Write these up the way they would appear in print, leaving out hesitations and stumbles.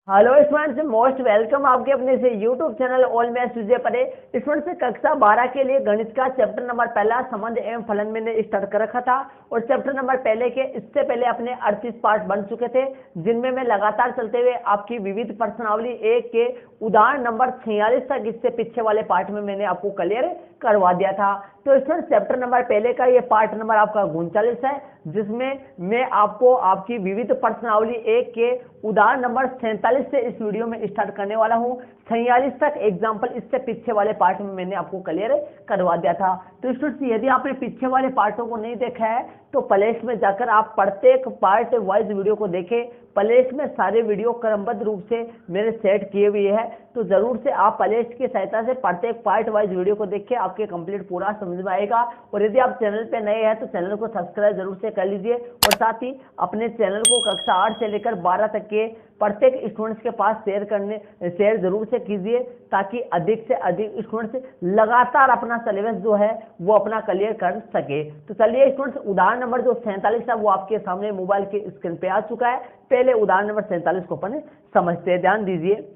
Hello students, most welcome आपके अपने से यूट्यूब चैनल ऑल मैथ्स विजय पढ़े। स्टूडेंट्स, कक्षा 12 के लिए गणित का चैप्टर नंबर पहला संबंध एवं फलन मैंने स्टार्ट कर रखा था और चैप्टर नंबर पहले के इससे पहले अपने 38 पार्ट बन चुके थे, जिनमें मैं लगातार चलते हुए आपकी विविध प्रश्नावली एक के उदाहरण नंबर 46 तक इससे पीछे वाले पार्ट में मैंने आपको क्लियर करवा दिया था। तो स्टूडेंट्स, चैप्टर नंबर पहले का ये पार्ट नंबर आपका 39 है, जिसमें मैं आपको आपकी विविध प्रश्नावली एक के उदाहरण नंबर 47 से इस वीडियो में स्टार्ट करने वाला हूं। 46 तक एग्जाम्पल इससे पीछे वाले पार्ट में मैंने आपको क्लियर करवा दिया था। तो स्टूडेंट्स, यदि आपने पीछे वाले पार्टों को नहीं देखा है तो प्लेलिस्ट में जाकर आप प्रत्येक पार्ट वाइज वीडियो को देखें। प्लेलिस्ट में सारे वीडियो क्रमबद्ध रूप से मेरे सेट किए हुए हैं, तो जरूर से आप प्लेलिस्ट की सहायता से प्रत्येक पार्ट वाइज वीडियो को देखें, आपके कंप्लीट पूरा समझ में आएगा। और यदि आप चैनल पे नए हैं तो चैनल को सब्सक्राइब जरूर से कर लीजिए और साथ ही अपने चैनल को कक्षा 8 से लेकर 12 तक के प्रत्येक स्टूडेंट्स के पास शेयर जरूर से कीजिए, ताकि अधिक से अधिक स्टूडेंट्स लगातार अपना सिलेबस जो है वो अपना क्लियर कर सके। तो चलिए स्टूडेंट्स, उदाहरण नंबर जो 47 है वो आपके सामने मोबाइल के स्क्रीन पे आ चुका है। पहले उदाहरण नंबर 47 को अपन समझते हैं, ध्यान दीजिए।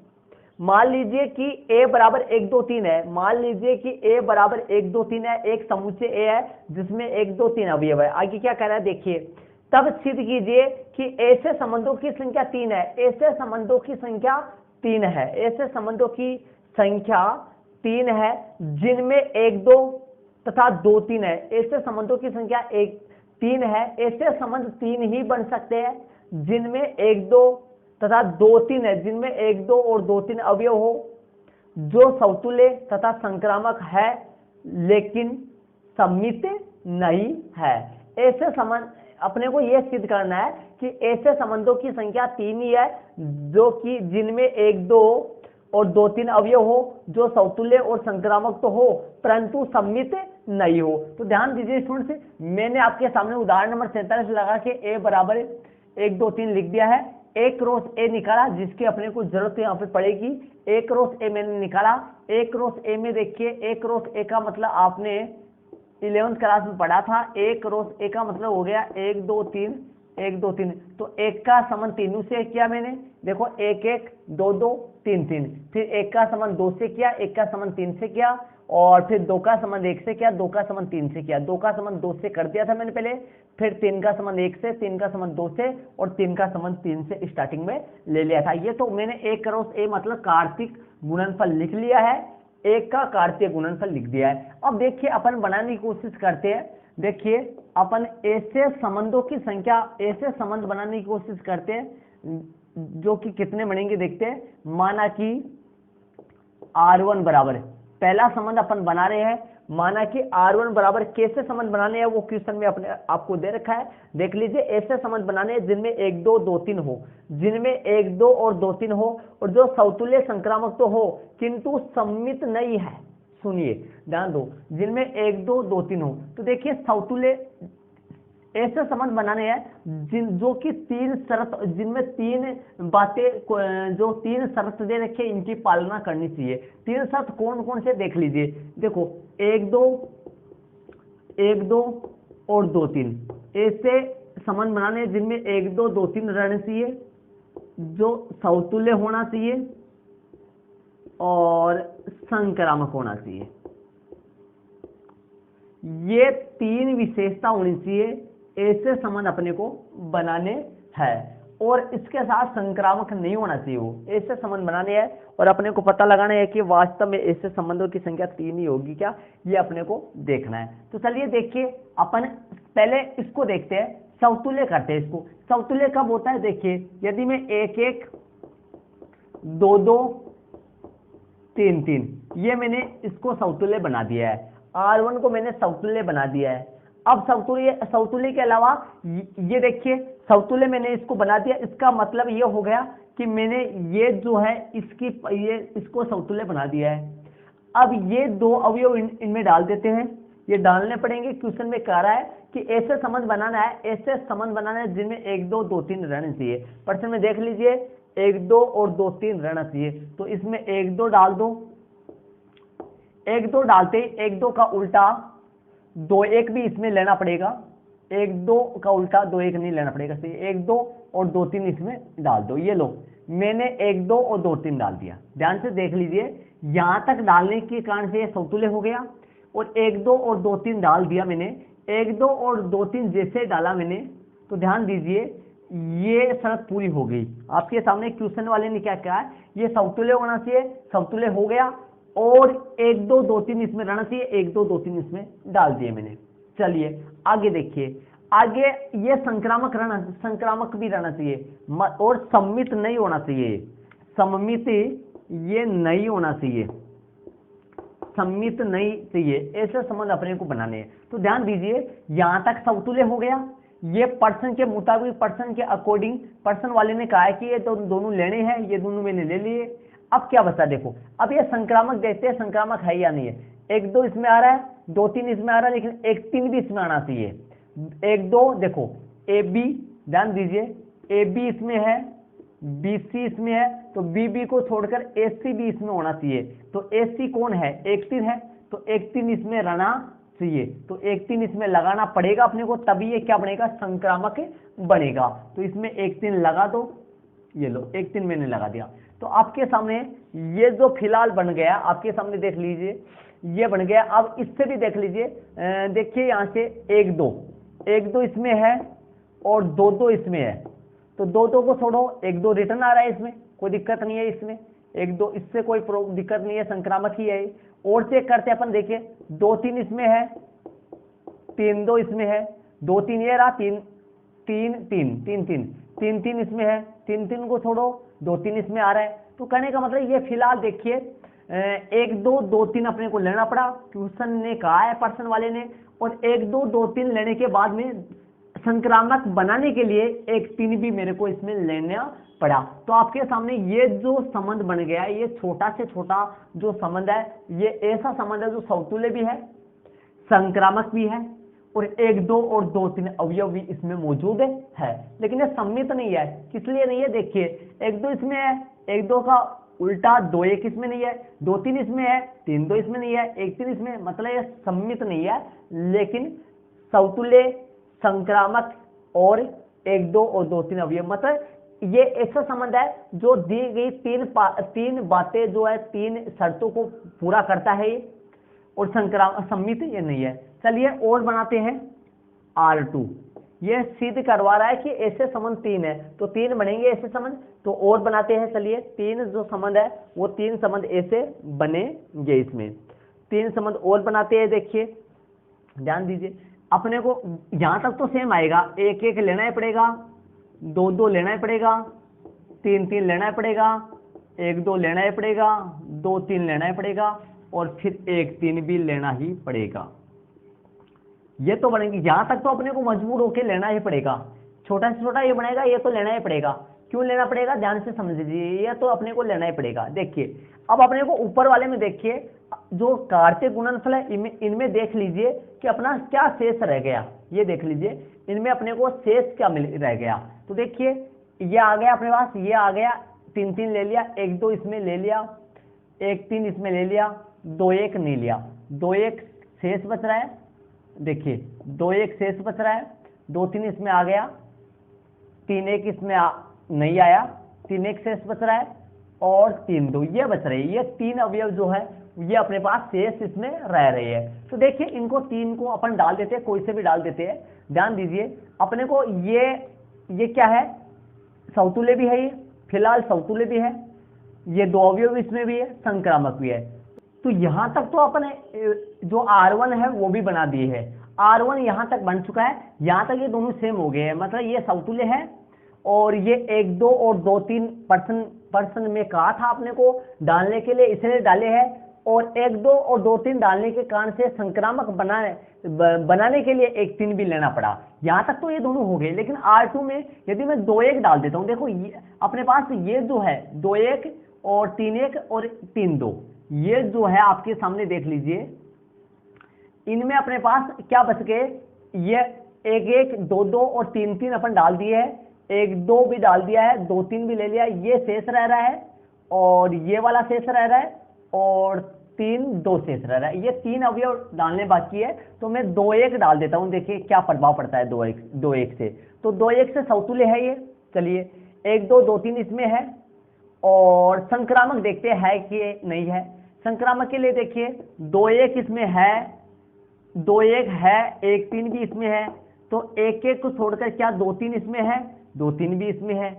मान लीजिए कि a बराबर 1 2 3 है। मान लीजिए कि a बराबर 1 2 3 है, एक समुच्चय a है जिसमें 1 2 3 अवयव है। आगे क्या कह रहा है देखिए, तब सिद्ध कीजिए कि ऐसे संबंधों की संख्या 3 है। ऐसे संबंधों की संख्या 3 है। ऐसे संबंधों की संख्या 3 है जिनमें 1 2 तथा 2 3 है। ऐसे संबंधों की संख्या 3 है। ऐसे संबंध 3 ही बन सकते हैं जिनमें 1 2 तथा 2 3 है, जिनमें 1 2 और 2 3 अवयव हो, जो समतुल्य तथा संक्रामक है लेकिन सममित नहीं है। ऐसे संबंध अपने को यह सिद्ध करना है कि ऐसे संबंधों की संख्या 3 ही है जो कि जिनमें 1 2 और 2 3 अवयव हो, जो समतुल्य और संक्रामक तो हो परंतु सममित नहीं हो। तो ध्यान दीजिए स्टूडेंट्स, मैंने आपके सामने उदाहरण नंबर 47 लगा के a बराबर 1 2 3 लिख दिया है। एक क्रॉस ए निकाला, जिसकी अपने को जरूरत यहाँ पे पड़ेगी। एक क्रॉस ए मैंने निकाला। एक क्रॉस ए में देखिए, एक क्रॉस ए का मतलब आपने 11th क्लास में पढ़ा था। एक क्रॉस ए का मतलब हो गया 1 2 3 1 2 3। तो एक का समान तीनों से किया मैंने, देखो 1 1 2 2 3 3। फिर एक का समान 2 से किया, एक का समान 3 से किया, और फिर 2 का समान 1 से किया, 2 का समान 3 से किया। 2 का समान 2 से कर दिया था मैंने पहले, फिर 3 का समान 1 से, 3 का समान 2 से और 3 का समान 3 से स्टार्टिंग में ले लिया था। ये तो मैंने एक क्रॉस ए मतलब कार्तिक गुणनफल लिख लिया है, एक का कार्तीय गुणनफल लिख दिया है। अब देखिए अपन बनाने की कोशिश करते हैं। देखिए अपन ऐसे संबंधों की संख्या, ऐसे संबंध बनाने की कोशिश करते हैं जो कि कितने बनेंगे देखते हैं। माना कि R1 बराबर, पहला संबंध अपन बना रहे हैं। माना कि R1 बराबर, कैसे संबंध बनाने हैं वो क्वेश्चन में अपने आपको दे रखा है, देख लीजिए। ऐसे संबंध बनाने हैं जिनमें 1 2 2 3 हो, जिनमें 1 2 और 2 3 हो, और जो समतुल्य संक्रामक तो हो किंतु सममित नहीं है। सुनिए ध्यान दो, जिनमें 1 2 2 3 हो। तो देखिए समतुल्य ऐसे संबंध बनाने हैं जो कि 3 शर्त, जिनमें 3 बातें, जो 3 शर्त दे रखे इनकी पालना करनी चाहिए। 3 शर्त कौन कौन से देख लीजिए। देखो 1 2 1 2 और 2 3। ऐसे संबंध बनाने हैं जिनमें 1 2 2 3 रहने चाहिए, जो समतुल्य होना चाहिए और संक्रामक होना चाहिए। ये 3 विशेषता होनी चाहिए, ऐसे संबंध अपने को बनाने हैं। और इसके साथ संक्रामक नहीं होना चाहिए, वो ऐसे संबंध बनाने हैं। और अपने को पता लगाना है कि वास्तव में ऐसे संबंधों की संख्या 3 ही होगी क्या, ये अपने को देखना है। तो चलिए देखिए, अपन पहले इसको देखते हैं, समतुल्य करते हैं इसको। समतुल्य कब होता है देखिए, यदि मैं 1 1 2 2 3 3, ये मैंने इसको समतुल्य बना दिया है। R1 को मैंने समतुल्य बना दिया है। अब समतुल्य के अलावा ये देखिए, समतुल्य मैंने इसको बना दिया। इसका मतलब ये हो गया कि मैंने ये जो है इसको समतुल्य बना दिया है। अब ये 2 अवयव इनमें डाल देते हैं, ये डालने पड़ेंगे। क्वेश्चन में कह रहा है कि ऐसे संबंध बनाना है, ऐसे संबंध बनाना है जिनमें 1 2 2 3 रहने चाहिए। प्रश्न में देख लीजिए 1 2 और 2 3 रहना चाहिए, तो इसमें 1 2 डाल दो। 1 2 डालते ही 1 2 का उल्टा 2 1 भी इसमें लेना पड़ेगा। 1 2 का उल्टा 2 1 नहीं लेना पड़ेगा, 1 2 और 2 3 इसमें डाल दो। ये लो, मैंने 1 2 और 2 3 डाल दिया। ध्यान से देख लीजिए, यहां तक डालने के कारण से ये समतुल्य हो गया और 1 2 और 2 3 डाल दिया मैंने। 1 2 और 2 3 जैसे डाला मैंने तो ध्यान दीजिए ये शर्त पूरी हो गई। आपके सामने क्वेश्चन वाले ने क्या कहा है, ये समतुल्य होना चाहिए, समतुल्य हो गया और 1 2 2 3 इसमें रहना चाहिए, 1 2 2 3 इसमें डाल दिए मैंने। चलिए आगे देखिए, आगे ये संक्रामक भी रहना चाहिए और सममित नहीं होना चाहिए। सममित ये नहीं होना चाहिए, सम्मित नहीं चाहिए, ऐसे संबंध अपने को बनाने हैं। तो ध्यान दीजिए यहां तक समतुल्य हो गया। ये पर्सन के मुताबिक, पर्सन के अकॉर्डिंग, पर्सन वाले ने कहा है कि ये तो दोनों लेने हैं, ये दोनों मैंने ले लिए। अब क्या बचा देखो, अब ये संक्रामक देखते हैं संक्रामक है या नहीं है। 1 2 इसमें आ रहा है, 2 3 इसमें आ रहा है, लेकिन 1 3 भी इसमें आना चाहिए। 1 2 देखो ए बी, ध्यान दीजिए ए बी इसमें है, बी सी इसमें है, तो बी बी को छोड़कर ए सी भी इसमें होना चाहिए। तो ए सी कौन है, 1 3 है, तो 1 3 इसमें रहना चाहिए। तो 1 3 इसमें लगाना पड़ेगा अपने को, तभी ये क्या बनेगा, संक्रामक बनेगा। तो इसमें 1 3 लगा दो, ये लो 1 3 मैंने लगा दिया। तो आपके सामने ये जो फिलहाल बन गया, आपके सामने देख लीजिए ये बन गया। अब इससे भी देख लीजिए, देखिए यहां से 1 2 इसमें है और 2 2 इसमें है। तो 2 2 को छोड़ो, 1 2 रिटर्न आ रहा है, इसमें कोई दिक्कत नहीं है। इसमें 1 2 इससे कोई दिक्कत नहीं है, संक्रामक ही है। और चेक करते अपन, देखिए 2 3 इसमें है, 3 2 इसमें है, 2 3 ये रहा, 3 3 3 3 3 3 3 इसमें है, 3 3 को छोड़ो, 2 3 इसमें आ रहा है। तो कहने का मतलब ये फिलहाल देखिए 1 2 2 3 अपने को लेना पड़ा, क्वेश्चन ने कहा है पर्सन वाले ने, और 1 2 2 3 लेने के बाद में संक्रामक बनाने के लिए 1 3 भी मेरे को इसमें लेना पड़ा। तो आपके सामने ये जो संबंध बन गया है, ये छोटा से छोटा जो संबंध है, ये ऐसा संबंध है जो समतुल्य भी है, संक्रामक भी है, और 1 2 और 2 3 अवयव भी इसमें मौजूद है, लेकिन ये सम्मित नहीं है। किस लिए नहीं है, देखिए 1 2 इसमें है, 1 2 का उल्टा 2 1 इसमें नहीं है, 2 3 इसमें है, 3 2 इसमें नहीं है, 1 3 इसमें, मतलब ये सम्मित नहीं है, लेकिन समतुल्य, संक्रामक और 1 2 और 2 3 अवयव, मतलब ये ऐसा संबंध है जो दी गई तीन बातें जो है, 3 शर्तों को पूरा करता है ये, और सम्मित ये नहीं है। चलिए और बनाते हैं R2, ये सिद्ध करवा रहा है कि ऐसे संबंध 3 है, तो 3 बनेंगे ऐसे संबंध। तो और बनाते हैं, चलिए 3 जो संबंध है वो 3 संबंध ऐसे बनेंगे। इसमें 3 संबंध और बनाते हैं। देखिए ध्यान दीजिए, अपने को यहां तक तो सेम आएगा, 1 1 लेना ही पड़ेगा, 2 2 लेना ही पड़ेगा, 3 3 लेना ही पड़ेगा, 1 2 लेना ही पड़ेगा, 2 3 लेना ही पड़ेगा, और फिर 1 3 भी लेना ही पड़ेगा। ये तो बनेगी, यहां तक तो अपने को मजबूर होकर लेना ही पड़ेगा। छोटा से छोटा ये बनेगा, ये तो लेना ही पड़ेगा। क्यों लेना पड़ेगा, ध्यान से समझ लीजिए, ये तो अपने को लेना ही पड़ेगा। देखिए अब अपने को ऊपर वाले में देखिए, जो कार्तीय गुणनफल है इनमें देख लीजिए कि अपना क्या शेष रह गया। ये देख लीजिए इनमें अपने को शेष क्या रह गया। तो देखिए ये आ गया अपने पास, ये आ गया, 3 3 ले लिया, 1 2 इसमें ले लिया, 1 3 इसमें ले लिया, 2 1 नहीं लिया, 2 1 शेष बच रहा है। देखिए 2 1 शेष बच रहा है, 2 3 इसमें आ गया, 3 1 इसमें नहीं आया, 3 1 शेष बच रहा है, और 3 2 ये बच रही है। ये 3 अवयव जो है ये अपने पास शेष इसमें रह रही है। तो देखिए इनको 3 को अपन डाल देते हैं, कोई से भी डाल देते हैं। ध्यान दीजिए अपने को ये क्या है, समतुल्य भी है, ये फिलहाल समतुल्य भी है, ये 2 अवयव इसमें भी है, संक्रामक भी है। तो यहां तक तो अपन जो R1 है वो भी बना दिए है। R1 यहां तक बन चुका है, यहां तक ये दोनों सेम हो गए हैं, मतलब ये समतुल्य है। और ये 1 2 और 2 3 पर्सन में कहा था अपने को डालने के लिए, इसलिए डाले हैं। और 1 2 और 2 3 डालने के कारण से संक्रामक बनाने के लिए 1 3 भी लेना पड़ा। यहां तक तो ये दोनों हो गए, लेकिन R2 में यदि मैं 2 1 डाल देता हूं, देखो ये अपने पास ये जो है 2 1 और 3 1 और 3 2, ये जो है आपके सामने देख लीजिए, इनमें अपने पास क्या बच गए, ये 1 1 2 2 और 3 3 अपन डाल दिए है, 1 2 भी डाल दिया है, 2 3 भी ले लिया, ये शेष रह रहा है, और ये वाला शेष रह रहा है, और 3 2 शेष रह रहा है। ये 3 अवयव डालने बाकी है, तो मैं 2 1 डाल देता हूं। देखिए क्या प्रभाव पड़ता है 2 1 से। तो 2 1 से समतुल्य है ये। चलिए 1 2 2 3 इसमें है, और संक्रामक देखते हैं कि नहीं है। संक्रामक के लिए देखिए 2-1 इसमें है, 2-1 है, 1-3 भी इसमें है, तो 1-1 को छोड़कर क्या 2-3 इसमें है, 2-3 भी इसमें है।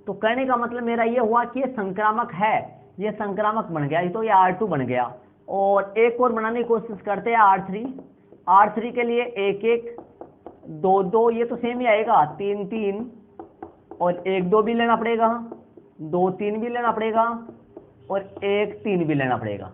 तो कहने का मतलब मेरा ये हुआ कि ये संक्रामक है, ये संक्रामक बन गया, तो ये R2 बन गया। और एक और बनाने की कोशिश करते हैं R3। R3 के लिए 1-1, 2-2, ये तो सेम ही आएगा, 3-3 और 1-2 भी लेना पड़ेगा, 2-3 भी लेना पड़ेगा और 1-3 भी लेना पड़ेगा,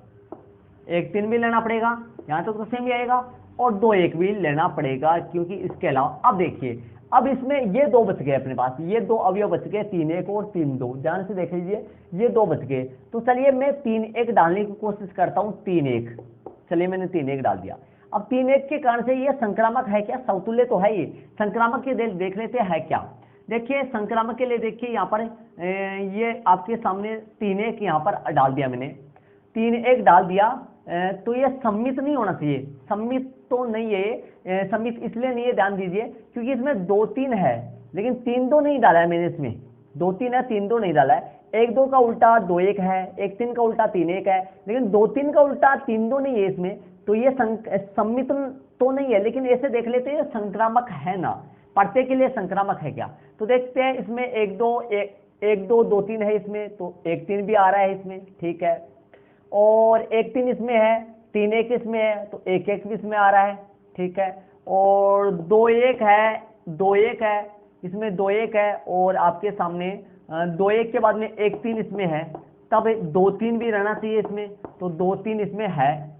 1-3 भी लेना पड़ेगा, यहाँ तक तो सेम ही आएगा। और 2-1 भी लेना पड़ेगा, क्योंकि इसके अलावा अब देखिए, अब इसमें ये 2 बच गए अपने पास, ये 2 अवयव बच गए, 3-1 और 3-2, ध्यान से देख लीजिए, ये 2 बच गए। तो चलिए मैं 3-1 डालने की कोशिश करता हूँ, 3-1, चलिए मैंने 3-1 डाल दिया। अब 3-1 के कारण से ये संक्रामक है क्या, समतुल्य तो है ये, संक्रामक के देख लेते हैं क्या। देखिए संक्रामक के लिए देखिए यहाँ पर ये आपके सामने 3-1 यहाँ पर डाल दिया मैंने, 3-1 डाल दिया, तो ये सम्मित नहीं होना चाहिए, सम्मित तो नहीं है, सम्मित इसलिए नहीं है, ध्यान दीजिए, क्योंकि इसमें 2-3 है, लेकिन 3-2 नहीं डाला है मैंने, इसमें 2-3 है, 3-2 नहीं डाला है। 1-2 का उल्टा 2-1 है, 1-3 का उल्टा 3-1 है, लेकिन 2-3 का उल्टा 3-2 नहीं है इसमें, तो ये सम्मित तो नहीं है, लेकिन ऐसे देख लेते हैं संक्रामक है ना, प्रत्येक के लिए संक्रामक है क्या। तो देखते हैं इसमें 1-2 2-3 है इसमें, तो 1-3 भी आ रहा है इसमें, ठीक है, और 1-3 इसमें है, 3-1 इसमें है, तो 1-1 भी इसमें आ रहा है, ठीक है, और 2-1 है, 2-1 है, इसमें 2-1 है, और आपके सामने 2-1 के बाद में 1-3 इसमें है, तब 2-3 भी रहना चाहिए इसमें, तो 2-3 इसमें है,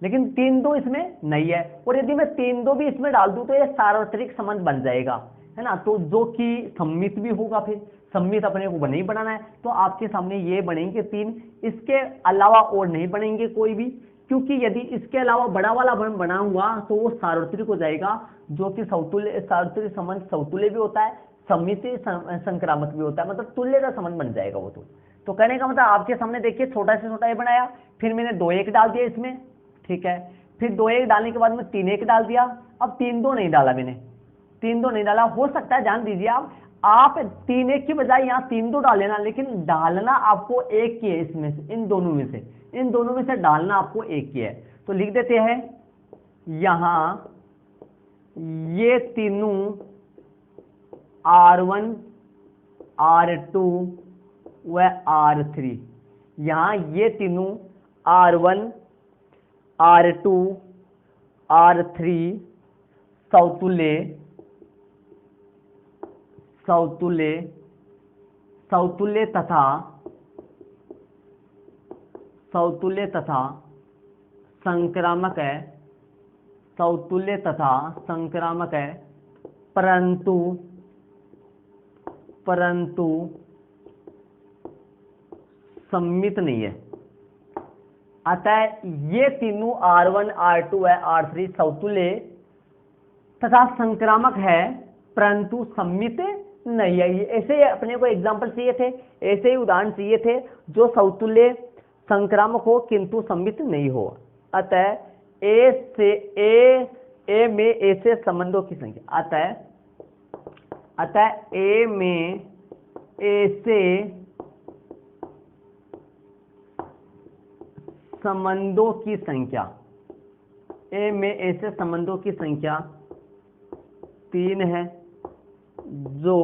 लेकिन 3-2 इसमें नहीं है। और यदि मैं 3-2 भी इसमें डाल दूं तो ये सार्वत्रिक संबंध बन जाएगा, है ना, तो जो कि सम्मित भी होगा, फिर सम्मित अपने को नहीं बनाना है, तो आपके सामने ये बनेंगे 3, इसके अलावा और नहीं बनेंगे कोई भी, क्योंकि यदि इसके अलावा बड़ा वाला बना हुआ तो वो सार्वत्रिक हो जाएगा, जो कि समतुल्य, सार्वत्रिक संबंध समतुल्य भी होता है, सम्मित संक्रामक भी होता है, मतलब तुल्य का संबंध बन जाएगा वो। तो कहने का मतलब आपके सामने देखिए छोटा से छोटा ये बनाया, फिर मैंने 2-1 डाल दिया इसमें, ठीक है, फिर 2-1 डालने के बाद में 3-1 डाल दिया, अब 3-2 नहीं डाला मैंने, 3-2 नहीं डाला, हो सकता है ध्यान दीजिए आप 3-1 की बजाय यहाँ 3-2 डाल लेना, लेकिन डालना आपको एक की है, इसमें से इन दोनों में से डालना आपको एक की है। तो लिख देते हैं यहाँ ये तीनों R1 R2 व R3, यहाँ ये तीनों R1 R2 R3 सौतुल्य तथा संक्रामक है, सौतुल्य तथा संक्रामक है, परंतु सम्मित नहीं है। अतः ये तीनों R1 R2 है R3 सौतुल्य तथा संक्रामक है, परंतु सम्मित नहीं है। ऐसे अपने को एग्जाम्पल चाहिए थे, ऐसे ही उदाहरण चाहिए थे जो सौतुल्य संक्रामक हो किंतु सम्मित नहीं हो। अतः ए में ऐसे संबंधों की संख्या, अतः ए में ऐसे संबंधों की संख्या, ए में ऐसे संबंधों की संख्या 3 है, जो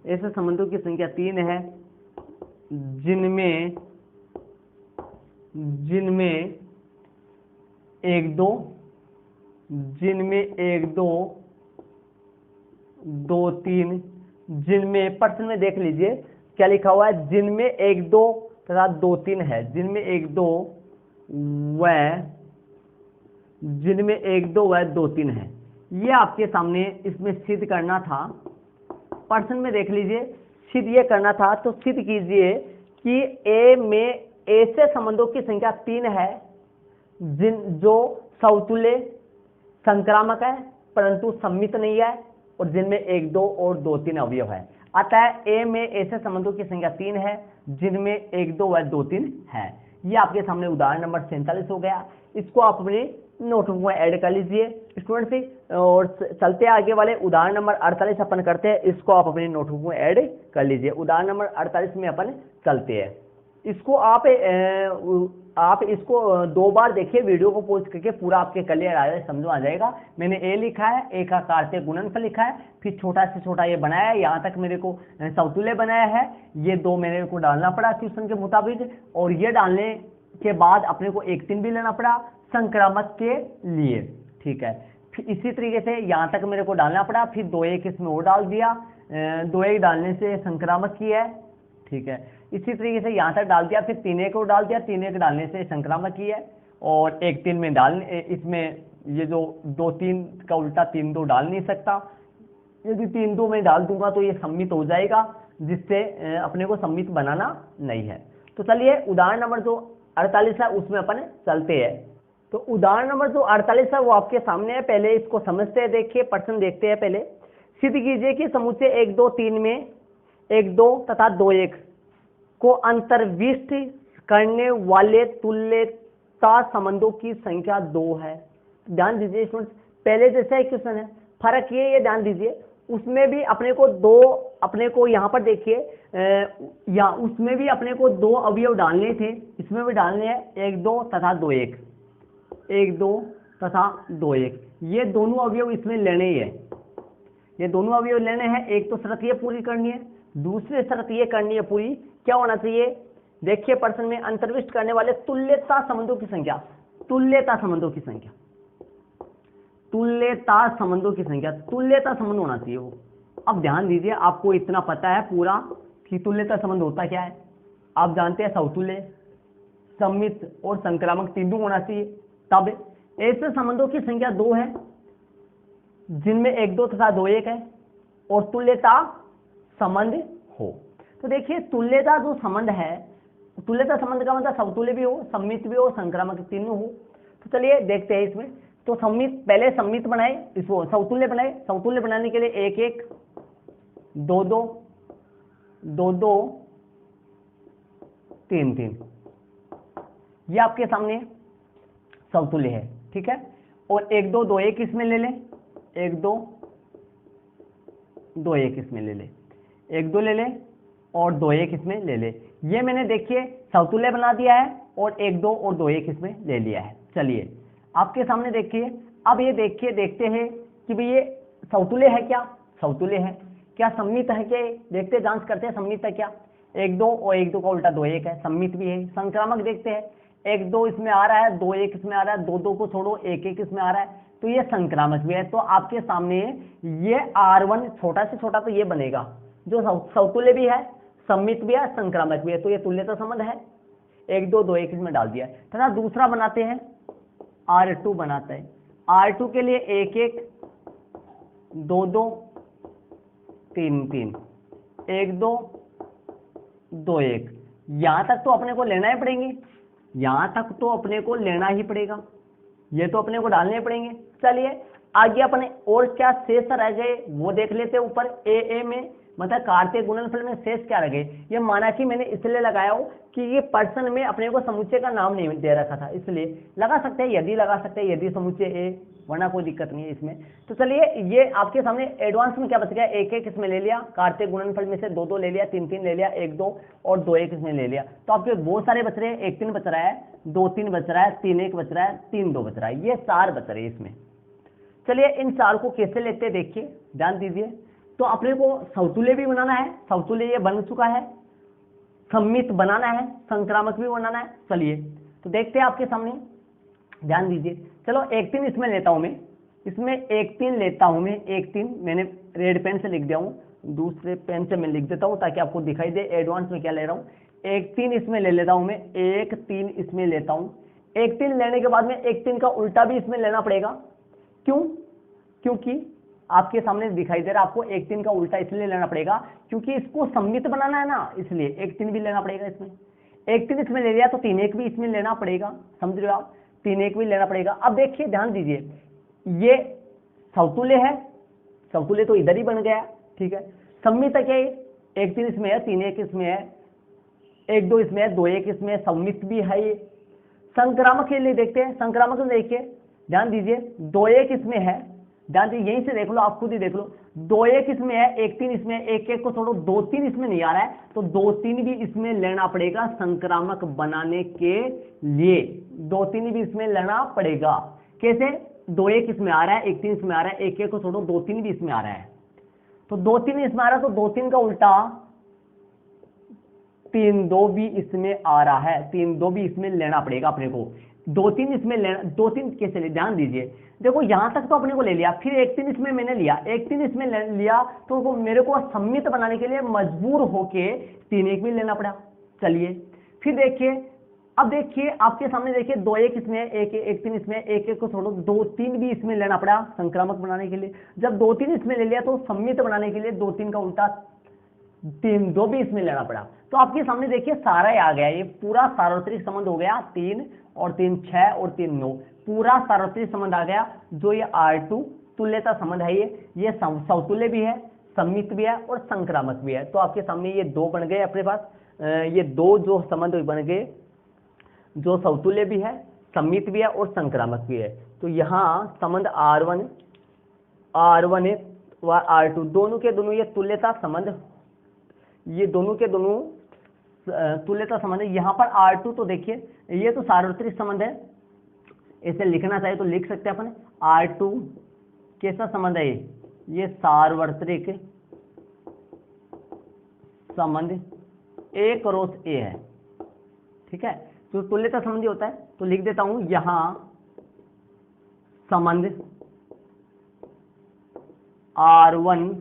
ऐसे संबंधों की संख्या 3 है जिनमें 1-2 2-3, जिनमें प्रश्न में देख लीजिए क्या लिखा हुआ है, जिनमें 1-2 तथा 2-3 है, जिनमें 1-2 व 2-3 है। ये आपके सामने इसमें सिद्ध करना था, प्रश्न में देख लीजिए सिद्ध ये करना था, तो सिद्ध कीजिए कि ए में ऐसे संबंधों की संख्या 3 है जो सौतुल्य संक्रामक है परंतु सम्मित नहीं है, और जिनमें 1-2 और 2-3 अवयव है। अतः ए में ऐसे संबंधों की संख्या 3 है जिनमें 1-2 व 2-3 है। ये आपके सामने उदाहरण नंबर 47 हो गया। इसको आप अपने नोटबुक में ऐड कर लीजिए स्टूडेंट सी। और चलते आगे वाले उदाहरण नंबर 48 अपन करते हैं, इसको आप अपनी नोटबुक में ऐड कर लीजिए। उदाहरण नंबर 48 में अपन चलते हैं, इसको आप इसको 2 बार देखिए, वीडियो को पॉज करके पूरा आपके क्लियर आ जाए, समझ आ जाएगा। मैंने ए लिखा है, ए का कार्तीय गुणनफल लिखा है, फिर छोटा से छोटा ये बनाया है, यहाँ तक मेरे को समतुल्य बनाया है, ये 2 मेरे को डालना पड़ा क्वेश्चन के मुताबिक, और ये डालने के बाद अपने को 1 3 भी लेना पड़ा संक्रामक के लिए, ठीक है। फिर इसी तरीके से यहाँ तक मेरे को डालना पड़ा, फिर 2 1 इसमें और डाल दिया, 2 1 डालने से संक्रामक की है, ठीक है। इसी तरीके से यहाँ तक डाल दिया, फिर 3 1 और डाल दिया, 3 1 डालने से संक्रामक की है, और 1 3 में डालने, इसमें ये जो 2 3 का उल्टा 3 2 डाल नहीं सकता, यदि 3 2 में डाल दूंगा तो ये सम्मित हो जाएगा, जिससे अपने को सम्मित बनाना नहीं है। तो चलिए उदाहरण नंबर जो 48 है उसमें अपन चलते हैं। तो उदाहरण नंबर जो 48 है वो आपके सामने है, पहले इसको समझते हैं, देखिए प्रश्न देखते हैं। पहले सिद्ध कीजिए कि समुच्चय 1 2 3 में 1 2 तथा 2 1 को अंतर्विष्ट करने वाले तुल्यता संबंधों की संख्या 2 है। ध्यान दीजिए स्टूडेंट्स, पहले जैसा एक क्वेश्चन है, फर्क ये ध्यान दीजिए, उसमें भी अपने को 2, अपने को यहाँ पर देखिए या उसमें भी अपने को 2 अवयव डालने थे, इसमें भी डालने हैं 1 2 तथा 2 1, 1 2 तथा 2 1, ये दोनों अवयव इसमें लेने ही है, ये दोनों अवयव लेने हैं। एक तो शर्त ये पूरी करनी है, दूसरी शर्त ये करनी है पूरी, क्या होना चाहिए, देखिए प्रश्न में अंतर्विष्ट करने वाले तुल्यता संबंधों की संख्या, तुल्यता संबंधों की संख्या, तुल्यता संबंधों की संख्या, तुल्यता संबंध होना चाहिए वो। अब ध्यान दीजिए, आपको इतना पता है पूरा कि तुल्यता संबंध होता क्या है, आप जानते हैं समतुल्य, सम्मित और संक्रामक तीनों होना चाहिए। तब ऐसे संबंधों की संख्या 2 है जिनमें 1 2 तथा 2 1 है और तुल्यता संबंध हो। तो देखिए तुल्यता जो संबंध है, तुल्यता संबंध का मतलब समतुल्य भी हो, सम्मित भी हो, संक्रामक तीनों हो। तो चलिए देखते हैं इसमें। तो सम्मित, पहले सम्मित बनाए, इसको समतुल्य बनाए। समतुल्य बनाने के लिए 1 1 2 2 2 2 3 3, ये आपके सामने समतुल्य है, ठीक है। और 1 2 2 1 इसमें ले लें, 1 2 2 1 इसमें ले लें, 1 2 ले लें और 2 1 इसमें ले लें। ये मैंने देखिए समतुल्य बना दिया है और 1 2 और 2 1 इसमें ले लिया है। चलिए आपके सामने देखिए, अब ये देखिए, देखते हैं कि भाई ये समतुल्य है क्या, समतुल्य है क्या, सम्मित है क्या, देखते जांच करते हैं सम्मित है क्या। 1 2 और 1 2 का उल्टा 2 1 है, सम्मित भी है। संक्रामक देखते हैं, 1 2 इसमें आ रहा है, 2 1 इसमें आ रहा है, 2 2 को छोड़ो, 1 1 इसमें आ रहा है, तो ये संक्रामक भी है। तो आपके सामने ये R1 छोटा से छोटा तो ये बनेगा, जो समतुल्य भी है, सम्मित भी है, संक्रामक भी है, तो ये तुल्यता संबंध है। 1 2 2 1 इसमें डाल दिया। तथा दूसरा बनाते हैं, R2 बनाते हैं। R2 के लिए 1 1 2 2 3 3, 1 2 2 1, यहां तक तो अपने को लेना ही पड़ेंगे, यहां तक तो अपने को लेना ही पड़ेगा, ये तो अपने को डालने पड़ेंगे। चलिए आगे अपने और क्या शेष रह गए वो देख लेते हैं। ऊपर ए में मतलब कार्तीय गुणनफल में शेष क्या रह गए, ये माना कि मैंने इसलिए लगाया हो कि ये पर्सन में अपने को समुच्चय का नाम नहीं दे रखा था, इसलिए लगा सकते हैं, यदि लगा सकते हैं, यदि समुच्चय ए, वरना कोई दिक्कत नहीं है इसमें। तो चलिए ये आपके सामने एडवांस में क्या बच गया, 1 1 इसमें ले लिया, कार्तीय गुणनफल में से 2 2 ले लिया, 3 3 ले लिया, 1 2 और 2 1 इसमें ले लिया। तो आपके बहुत सारे बच रहे हैं, 1 3 बच रहा है, 2 3 बच रहा है, 3 1 बच रहा है, 3 2 बच रहा है, ये 4 बच रहे हैं इसमें। चलिए इन 4 को कैसे लेते हैं देखिए, ध्यान दीजिए। तो अपने को समतुल्य भी बनाना है, समतुल्य ये बन चुका है, सम्मित बनाना है, संक्रामक भी बनाना है। चलिए तो देखते हैं आपके सामने, ध्यान दीजिए। चलो 1 3 इसमें लेता हूं मैं, इसमें 1 3 लेता हूं मैं, 1 3 मैंने रेड पेन से लिख दिया हूं, दूसरे पेन से मैं लिख देता हूं ताकि आपको दिखाई दे एडवांस में क्या ले रहा हूं। 1 3 इसमें ले लेता हूं मैं, 1 3 इसमें लेता हूं। 1 3 लेने के बाद में 1 3 का उल्टा भी इसमें लेना पड़ेगा, क्यों, क्योंकि आपके सामने दिखाई दे रहा है, आपको 1 3 का उल्टा इसलिए लेना पड़ेगा क्योंकि इसको सम्मित बनाना है ना, इसलिए 1 3 भी लेना पड़ेगा इसमें। 1 3 इसमें ले लिया तो 3 1 भी इसमें लेना पड़ेगा, समझ रहे हो आप, 3 1 भी लेना पड़ेगा। अब देखिए ध्यान दीजिए, ये समतुल्य है, समतुल्य तो इधर ही बन गया, ठीक है। सम्मित है क्या, 1 3 इसमें है, 3 1 इसमें है, 1 2 इसमें है, 2 1 इसमें, सम्मित भी है ये। संक्रामक के लिए देखते हैं, संक्रामक में देखिए ध्यान दीजिए 2 1 इसमें है, ध्यान दीजिए यहीं से देख लो, आप खुद ही देख लो, 2 1 इसमें है, 1 3 इसमें, 1 1 को छोड़ो, 2 3 इसमें नहीं आ रहा है, तो 2 3 भी इसमें लेना पड़ेगा संक्रामक बनाने के लिए, 2 3 भी इसमें लेना पड़ेगा। कैसे? 2 1 इसमें आ रहा है, 1 3 इसमें आ रहा है, 1 1 को छोड़ो, 2 3 भी इसमें आ रहा है, तो 2 3 इसमें आ रहा है, तो 2 3 का उल्टा 3 2 भी इसमें आ रहा है, 3 2 भी इसमें लेना पड़ेगा अपने को। 2 3 इसमें लेना, 2 3 कैसे ले, ध्यान दीजिए, देखो यहां तक तो अपने को ले लिया, फिर 1 3 इसमें मैंने लिया, 1 3 इसमें लिया, तो मेरे को सम्मित बनाने के लिए मजबूर होके 3 1 भी लेना पड़ा। चलिए फिर देखिए, अब देखिए आपके सामने देखिए 2 1 इसमें, 1 1 3 इसमें, 1 1 को छोड़ो, 2 3 भी इसमें लेना पड़ा संक्रामक बनाने के लिए। जब 2 3 इसमें ले लिया तो सम्मित बनाने के लिए 2 3 का उल्टा 3 2 भी इसमें लेना पड़ा। तो आपके सामने देखिए सारा ही आ गया, ये पूरा सार्वत्रिक संबंध हो गया, 3 और 3 6 और 3 9, पूरा सार्वत्रिक संबंध आ गया। जो ये R2 तुल्यता संबंध है, ये समतुल्य भी है, सम्मित भी है और संक्रामक भी है। तो आपके सामने ये 2 बन गए अपने पास, ये 2 जो संबंध बन गए, जो समतुल्य भी है, सम्मित भी है और संक्रामक भी है। तो यहाँ संबंध R1 है व R2 दोनों के दोनों ये तुल्यता संबंध, ये दोनों के दोनों तुल्यता संबंध है। यहाँ पर R2 तो देखिए ये तो सार्वत्रिक संबंध है, इसे लिखना चाहिए तो लिख सकते हैं अपन। R2 कैसा संबंध है? ये सार्वत्रिक संबंध A क्रॉस A है, ठीक है। तो तुल्यता संबंधी होता है, तो लिख देता हूं यहां संबंध R1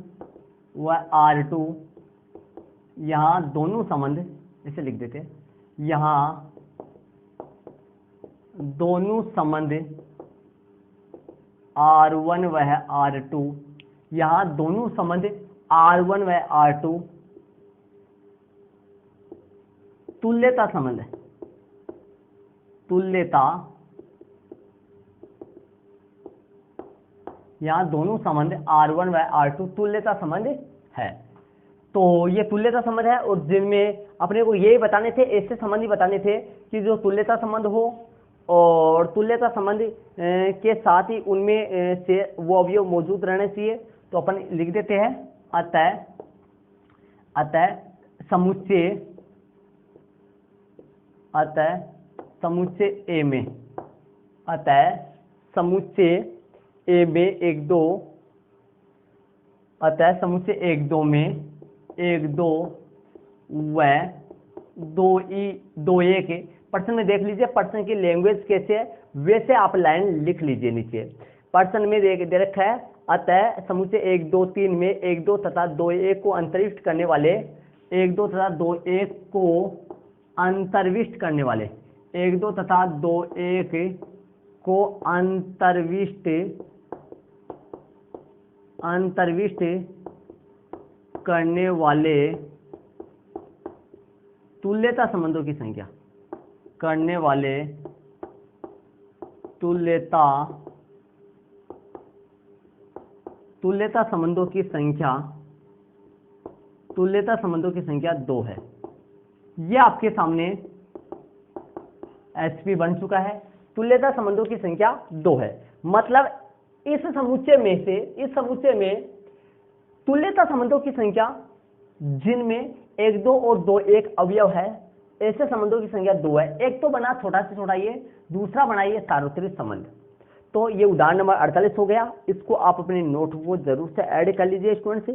व R2, यहां दोनों संबंध, इसे लिख देते हैं, यहां दोनों संबंध R1 व R2, यहां दोनों संबंध R1 व R2 तुल्यता संबंध है, तुल्यता, यहां दोनों संबंध R1 व R2 तुल्यता संबंध है। तो ये तुल्यता संबंध है, और जिनमें अपने को यही बताने थे, ऐसे संबंध ही बताने थे कि जो तुल्यता संबंध हो और तुल्यता संबंध के साथ ही उनमें से वो अवयव मौजूद रहने चाहिए। तो अपन लिख देते हैं अतः समुच्चय ए में, अतः समुच्चय ए में 1 2, अतः समुच्चय 1 2 में 1 2 व 2 1 पर्सन में देख लीजिए, पर्सन की लैंग्वेज कैसे है वैसे आप लाइन लिख लीजिए नीचे। पर्सन में दे रखा है अतः समुच्चय 1 2 3 में 1 2 तथा 2 1 को अंतर्विष्ट करने वाले, 1 2 तथा 2 1 को अंतर्विष्ट करने वाले, 1 2 तथा 2 1 को अंतर्विष्ट करने वाले तुल्यता संबंधों की संख्या, करने वाले तुल्यता संबंधों की संख्या 2 है। यह आपके सामने एचपी बन चुका है। तुल्यता संबंधों की संख्या 2 है, मतलब इस समुच्चय में तुल्यता संबंधों की संख्या जिनमें 1 2 और 2 1 अवयव है, ऐसे संबंधों की संख्या 2 है। एक तो बना छोटा से छोटा ये, दूसरा बना ये सार्वत्रिक संबंध। तो ये उदाहरण नंबर 48 हो गया। इसको आप अपने नोट को जरूर से ऐड कर लीजिए स्टूडेंट से।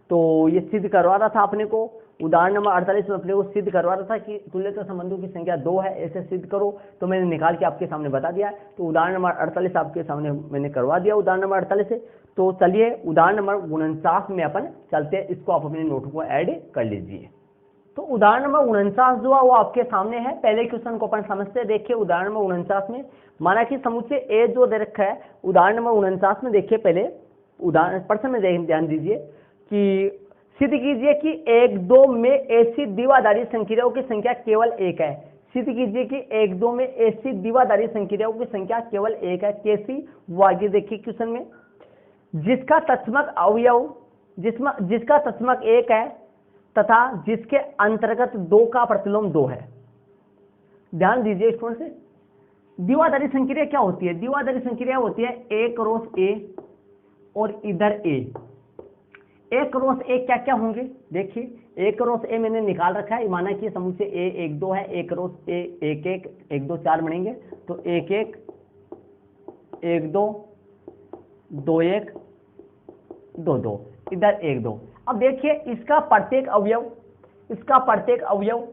तो ये सिद्ध करवा रहा था अपने को, उदाहरण नंबर 48 में अपने को सिद्ध करवा रहा था कि तुल्यता संबंधों की संख्या 2 है, ऐसे सिद्ध करो। तो मैंने निकाल के आपके सामने बता दिया। तो उदाहरण नंबर 48 आपके सामने मैंने करवा दिया उदाहरण नंबर 48 से। तो चलिए उदाहरण नंबर 49 में अपन चलते हैं, इसको आप अपने नोट को ऐड कर लीजिए। तो उदाहरण नंबर 49 जो है वो आपके सामने है। पहले क्वेश्चन को अपन समझते हैं। देखिए उदाहरण नंबर 49 में माना कि समुच्चय ए जो दे रखा है, उदाहरण नंबर 49 में देखिए पहले उदाहरण प्रश्न में ध्यान दीजिए कि सिद्ध कीजिए कि 1 2 में ऐसी द्विआधारी संक्रियाओं की संख्या केवल 1 है। सिद्ध कीजिए कि 1 2 में ऐसी द्विआधारी संक्रियाओं की संख्या केवल 1 है। कैसी? वो आगे देखिए क्वेश्चन में, जिसका तत्समक अवयव जिसका तत्समक 1 है तथा जिसके अंतर्गत 2 का प्रतिलोम 2 है। ध्यान दीजिए स्टूडेंट से, द्विआधारी संक्रिया क्या होती है? द्विआधारी संक्रिया होती है ए क्रॉस ए और इधर ए। ए क्रॉस ए क्या क्या होंगे? देखिए ए क्रॉस ए मैंने निकाल रखा है, माना कि समूह से ए 1 2 है, ए क्रॉस ए 1 1 1 2 4 बनेंगे, तो 1 1 1 2 2 1 2 2, इधर 1 2। अब देखिए इसका प्रत्येक अवयव, इसका प्रत्येक अवयव,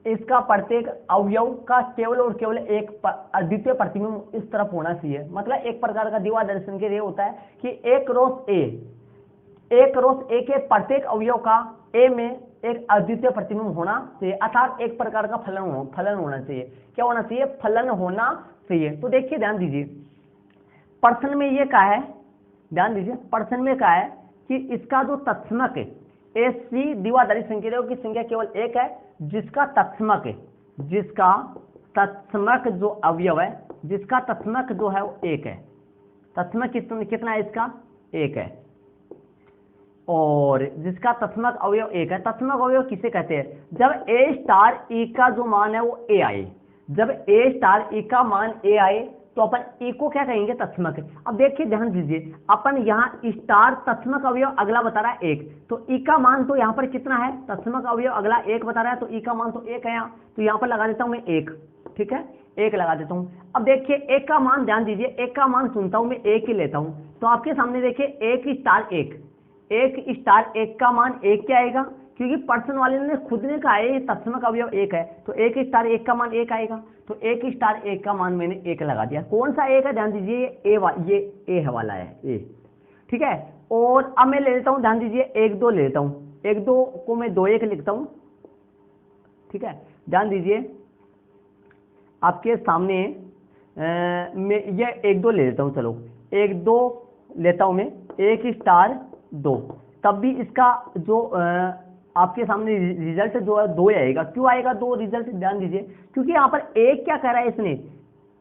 इसका प्रत्येक अवयव का केवल और केवल एक अद्वितीय प्रतिबिंब इस तरफ होना चाहिए। मतलब एक प्रकार का द्विआधारी संक्रिया होता है कि ए क्रॉस ए के प्रत्येक अवयव का ए में एक अद्वितीय प्रतिबिंब होना चाहिए, अर्थात एक प्रकार का फलन होना चाहिए। क्या होना चाहिए? फलन होना चाहिए। तो देखिए ध्यान दीजिए, प्रश्न में ये कहा है, ध्यान दीजिए प्रश्न में कहा है कि इसका जो तत्समक है, ऐसी द्विआधारी संक्रियाओं की संख्या केवल एक है जिसका तत्समक जो अवयव है, जिसका तत्समक जो है वो एक है। तत्समक कितना है इसका? एक है। और जिसका तत्समक अवयव एक है। तत्समक अवयव किसे कहते हैं? जब ए स्टार ई का जो मान है वो ए आए, जब ए स्टार ई का मान ए आए तो अपन ई को क्या कहेंगे? तत्समक। अब देखिए ध्यान दीजिए, अपन यहाँ स्टार तत्समक अवयव अगला बता रहा है एक, तो ई का मान तो यहाँ पर कितना है? तत्समक अवयव अगला एक बता रहा है, तो ई का मान तो एक है यहाँ, तो यहाँ पर लगा देता हूँ मैं एक। ठीक है, एक लगा देता हूँ। अब देखिए एक का मान, ध्यान दीजिए एक का मान चुनता हूँ मैं, एक ही लेता हूँ, तो आपके सामने देखिए एक स्टार एक, एक स्टार एक का मान एक क्या आएगा? क्योंकि प्रश्न वाले ने खुद ने कहा है तत्समक अवयव एक है, तो एक स्टार एक का मान एक आएगा, तो एक स्टार एक का मान मैंने एक लगा दिया। कौन सा एक है? ध्यान दीजिए ये ए वाला है, ए। ठीक है, और अब मैं ले लेता हूं, ध्यान दीजिए 1 2 ले लेता हूं, 1 2 को मैं 2 1 लिखता हूं। ठीक है, ध्यान दीजिए आपके सामने मैं ये 1 2 ले लेता हूं, चलो 1 2 लेता हूं मैं, 1 स्टार 2, तब भी इसका जो आपके सामने रिजल्ट जो है 2 आएगा। क्यों आएगा 2 रिजल्ट? ध्यान दीजिए क्योंकि यहाँ पर एक क्या कह रहा है इसने,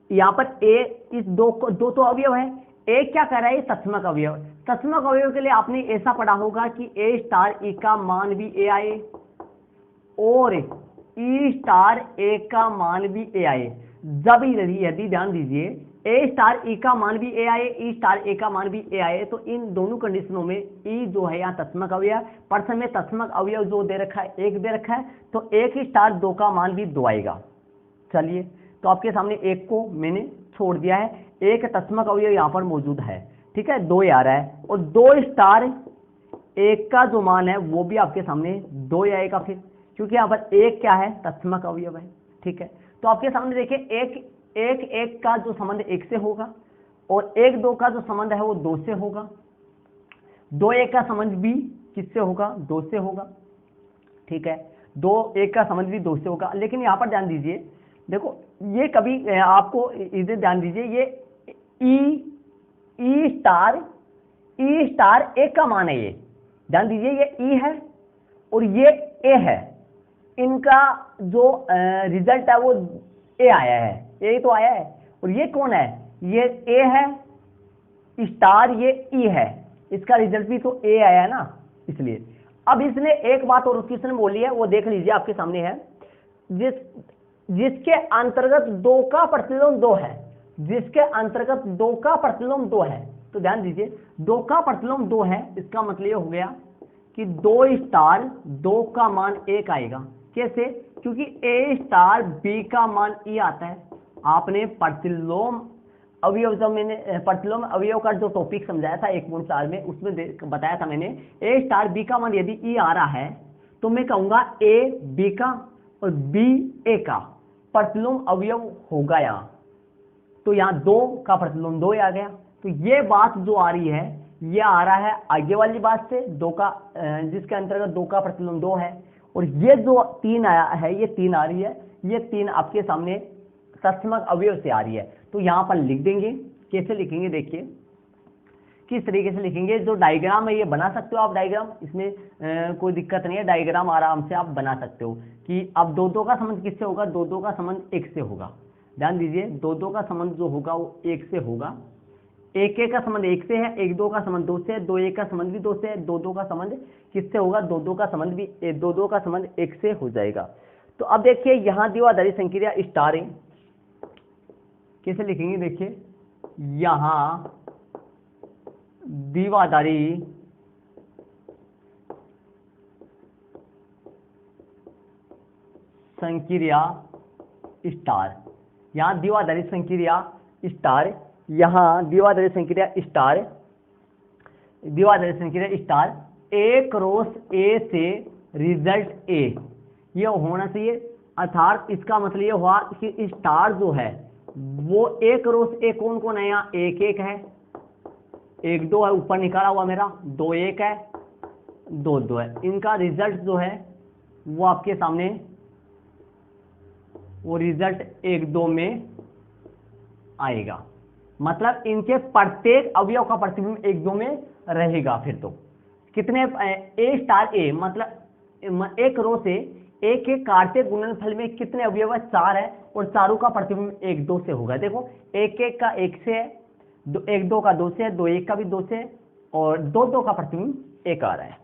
यहाँ पर ए इस दो तो अवयव है, एक क्या कह रहा है? तत्समक अवयव। तत्समक अवयव के लिए आपने ऐसा पढ़ा होगा कि ए स्टार ई का मान भी ए आए और ई स्टार ए का मान भी ए आए। जब यदि ध्यान दीजिए ए स्टार ई का मान भी ए आए, ई स्टार ए का मान भी ए आए, तो इन दोनों कंडीशनों में ई जो है यहाँ तत्समक अवयव, प्रश्न में तत्समक अवयव जो दे रखा है एक दे रखा है, तो 1 स्टार 2 का मान भी 2 आएगा। चलिए, तो आपके सामने एक को मैंने छोड़ दिया है, एक तत्समक अवयव यहाँ पर मौजूद है। ठीक है, 2 आ रहा है, और 2 स्टार एक का जो मान है वो भी आपके सामने 2 आएगा फिर, क्योंकि यहाँ पर एक क्या है? तत्समक अवयव है। ठीक है, तो आपके सामने देखिए एक का जो संबंध 1 से होगा और 1 2 का जो संबंध है वो 2 से होगा, 2 1 का संबंध भी किससे होगा? 2 से होगा। ठीक है, 2 1 का संबंध भी 2 से होगा। लेकिन यहाँ पर ध्यान दीजिए, देखो ये कभी आपको इधर ध्यान दीजिए, ये ई स्टार एक का मान है, ये ध्यान दीजिए ये ई है और ये ए है, इनका जो रिजल्ट है वो ए आया है, ए तो आया है। और ये कौन है? ये ए है स्टार, ये ई है, इसका रिजल्ट भी तो ए आया है ना, इसलिए। अब इसने एक बात और उसकी उसने बोली है, वो देख लीजिए आपके सामने है, जिसके अंतर्गत 2 का प्रतिलोम 2 है, जिसके अंतर्गत 2 का प्रतिलोम 2 है। तो ध्यान दीजिए 2 का प्रतिलोम 2 है, इसका मतलब ये हो गया कि 2 स्टार 2 का मान 1 आएगा। कैसे? क्योंकि ए स्टार बी का मान ई आता है। आपने प्रतिलोम अवयव, जब मैंने प्रतिलोम अवयव का जो टॉपिक समझाया था 1.4 में, उसमें बताया था मैंने ए स्टार बी का मान यदि ई आ रहा है तो मैं कहूंगा ए बी का और बी ए का प्रतिलोम अवयव होगा यहाँ। तो यहाँ 2 का प्रतिलोम 2 आ गया। तो ये बात जो आ रही है ये आ रहा है आगे वाली बात से, 2 का जिसके अंतर्गत 2 का प्रतिलोम 2 है, और ये जो 3 आया है ये 3 आ रही है, ये 3 आपके सामने तत्समक अवयव से आ रही है। तो यहाँ पर लिख देंगे। कैसे लिखेंगे? देखिए किस तरीके से लिखेंगे। जो डायग्राम है ये बना सकते हो आप, डायग्राम इसमें कोई दिक्कत नहीं है, डायग्राम आराम से आप बना सकते हो कि अब 2 2 का संबंध किससे होगा? 2 2 का संबंध 1 से होगा। ध्यान दीजिए 2 2 का संबंध जो होगा वो 1 से होगा। 1 1 का संबंध 1 से है, 1 2 का संबंध 2 से है, 2 1 का संबंध भी 2 से है, 2 2 का संबंध किससे होगा? 2 2 का संबंध भी 2 2 का संबंध 1 से हो जाएगा। तो अब देखिए यहाँ द्विआधारी संक्रिया स्टार है, कैसे लिखेंगे, देखिए यहां द्विआधारी संक्रिया स्टार, यहां द्विआधारी संक्रिया स्टार, यहां द्विआधारी संक्रिया स्टार, द्विआधारी संक्रिया स्टार ए क्रॉस ए से रिजल्ट ए, ये होना चाहिए। अर्थात इसका मतलब ये हुआ कि स्टार जो है वो ए क्रॉस ए कौन कौन है, यहाँ एक एक है, एक दो है, ऊपर निकाला हुआ मेरा, दो एक है, दो दो है, इनका रिजल्ट जो है वो आपके सामने, वो रिजल्ट एक दो में आएगा। मतलब इनके प्रत्येक अवयव का प्रतिबिंब एक दो में रहेगा। फिर तो कितने, ए स्टार ए मतलब एक रो से एक एक काटते गुणनफल में कितने अवयव है, चार है, और चारों का प्रतिबिंब एक दो से होगा। देखो एक एक का एक से है, एक दो का दो से है, दो एक का भी दो से है, और दो दो का प्रतिबिंब एक आ रहा है।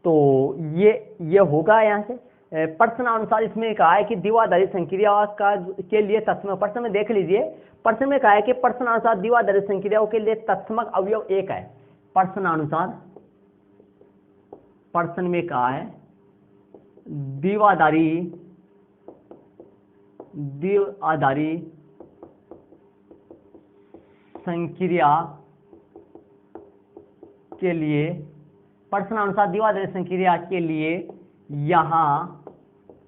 तो ये होगा यहाँ से। प्रश्नानुसार इसमें कहा है कि द्विआधारी संक्रिया का के लिए तत्समक, प्रश्न में देख लीजिए, प्रश्न में कहा है कि प्रश्नानुसार द्विआधारी संक्रियाओं के लिए तत्समक अवयव एक है। प्रश्नानुसार प्रश्न में कहा है द्विआधारी संक्रिया के लिए, प्रश्नानुसार द्विआधारी संक्रिया के लिए यहां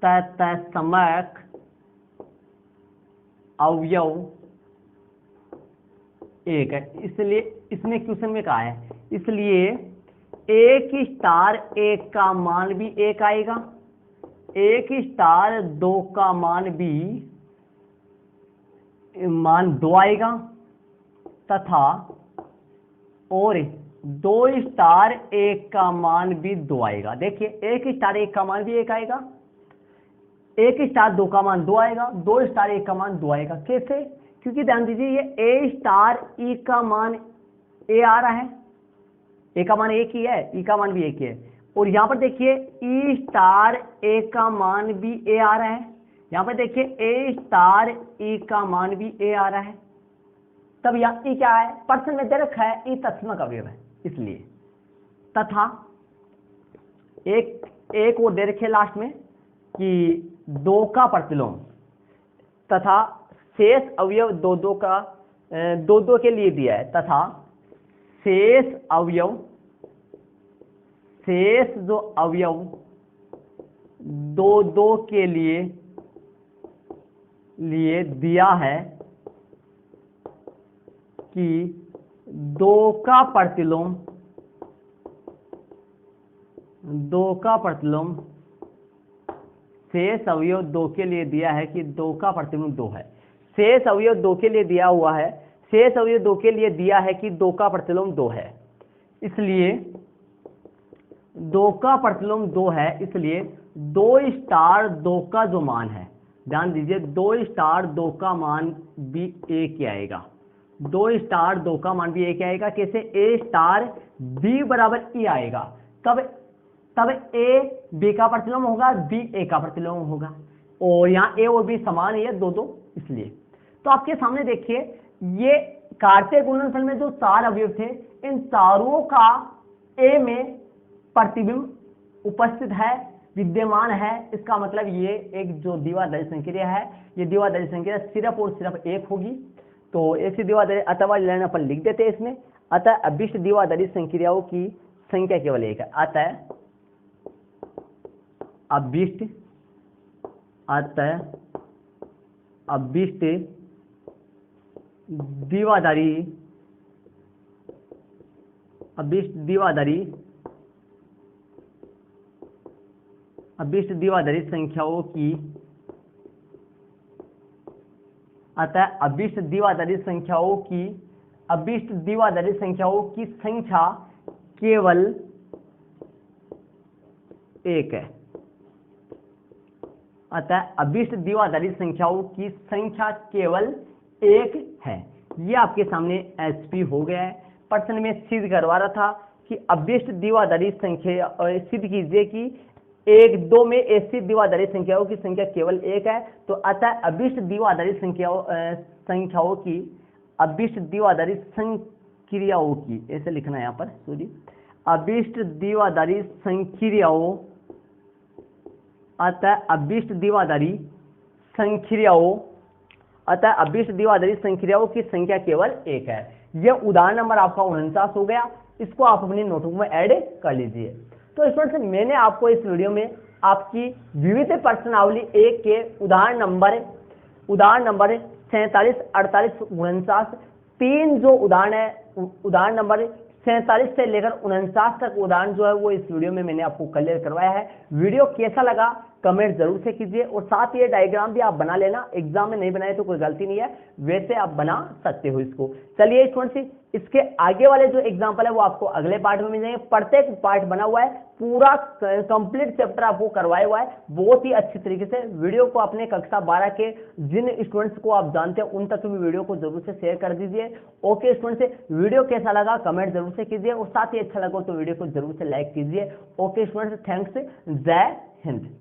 तत्समक अवयव एक है। इसलिए इसमें क्वेश्चन में कहा है, इसलिए एक स्टार एक का मान भी एक आएगा, एक स्टार दो का मान भी मान दो आएगा, तथा और दो स्टार एक का मान भी दो आएगा। देखिए एक स्टार एक का मान भी एक आएगा, एक स्टार दो का मान दो आएगा, दो स्टार एक का मान दो आएगा। कैसे? क्योंकि ध्यान दीजिए ये ए स्टार ई का मान ए आ रहा है, ए का मान एक ही है, ई का मान भी एक ही है, और यहां पर देखिए ई स्टार ए का मान भी ए आ रहा है, यहां पर देखिए ए स्टार ई का मान भी ए आ रहा है। तब यहाँ ई क्या है, प्रश्न में दे रखा है ई तत्समक अवयव है, इसलिए तथा एक और दे रखे लास्ट में कि दो का प्रतिलोम तथा शेष अवयव दो दो का दो दो के लिए दिया है, तथा शेष जो अवयव दो दो के लिए दिया है कि दो का प्रतिलोम शेष अवयव दो के लिए दिया है कि दो का प्रतिलोम दो है। शेष अवयव दो के लिए दिया हुआ है, शेष अवयव दो के लिए दिया है कि दो का प्रतिलोम दो है, इसलिए दो का प्रतिलोम दो है, इसलिए दो स्टार दो का जो मान है, ध्यान दीजिए दो स्टार दो का मान भी एक ही आएगा, दो स्टार दो का मान भी एक ही आएगा। कैसे? ए स्टार बी बराबर ई आएगा, तब ए बी का प्रतिलोम होगा, बी ए का प्रतिलोम होगा, और यहाँ ए और बी समान है दो दो, इसलिए। तो आपके सामने देखिए ये कार्तीय गुणनफल में जो चार अवयव थे, इन चारों का ए में प्रतिबिंब उपस्थित है, विद्यमान है। इसका मतलब ये एक जो द्विआधारी संक्रिया है, ये द्विआधारी संक्रिया सिर्फ और सिर्फ एक होगी। तो ऐसी द्विआधारी अथवा लाइन अपन लिख देते हैं इसमें, अतः अभिष्ट द्विआधारी संक्रियाओं की संख्या केवल एक है। अतः अभिष्ट द्विआधारी संख्याओं की, अतः अभिष्ट द्विआधारी संख्याओं की संख्या केवल एक है। अतः अभिष्ट द्विआधारी संख्याओं की संख्या केवल एक है। ये आपके सामने एसपी हो गया है। प्रश्न में सिद्ध करवा रहा था कि अभिष्ट द्विआधारी संख्या, सिद्ध कीजिए कि 1 2 में ऐसी द्विआधारी संख्याओं की संख्या केवल 1 है, तो अतः अभिष्ट द्विआधारी संख्याओं की अभिष्ट द्विआधारी संक्रियाओं की, ऐसे लिखना है यहाँ पर, सॉरी, अभिष्ट द्विआधारी संक्रियाओं, अतः अभिष्ट द्विआधारी संक्रियाओं, अतः अभिष्ट द्विआधारी संक्रियाओं की संख्या केवल 1 है। यह उदाहरण नंबर आपका 49 हो गया। इसको आप अपनी नोटबुक में ऐड कर लीजिए। तो स्टूडेंट्स, मैंने आपको इस वीडियो में आपकी विविध प्रश्नावली 1 के उदाहरण नंबर 47, 48, 49, 3 जो उदाहरण है, उदाहरण नंबर 47 से लेकर 49 तक उदाहरण जो है वो इस वीडियो में मैंने आपको क्लियर करवाया है। वीडियो कैसा लगा कमेंट जरूर से कीजिए, और साथ ही ये डायग्राम भी आप बना लेना। एग्जाम में नहीं बनाए तो कोई गलती नहीं है, वैसे आप बना सकते हो इसको। चलिए स्टूडेंट्स, इसके आगे वाले जो एग्जाम्पल है वो आपको अगले पार्ट में मिल जाएंगे। प्रत्येक पार्ट बना हुआ है, पूरा कंप्लीट चैप्टर आपको करवाया हुआ है बहुत ही अच्छी तरीके से। वीडियो को अपने कक्षा 12 के जिन स्टूडेंट्स को आप जानते हैं उन तक भी वीडियो को जरूर से शेयर कर दीजिए। ओके स्टूडेंट्स, वीडियो कैसा लगा कमेंट जरूर से कीजिए, और साथ ही अच्छा लगा तो वीडियो को जरूर से लाइक कीजिए। ओके स्टूडेंट्स, थैंक्स, जय हिंद।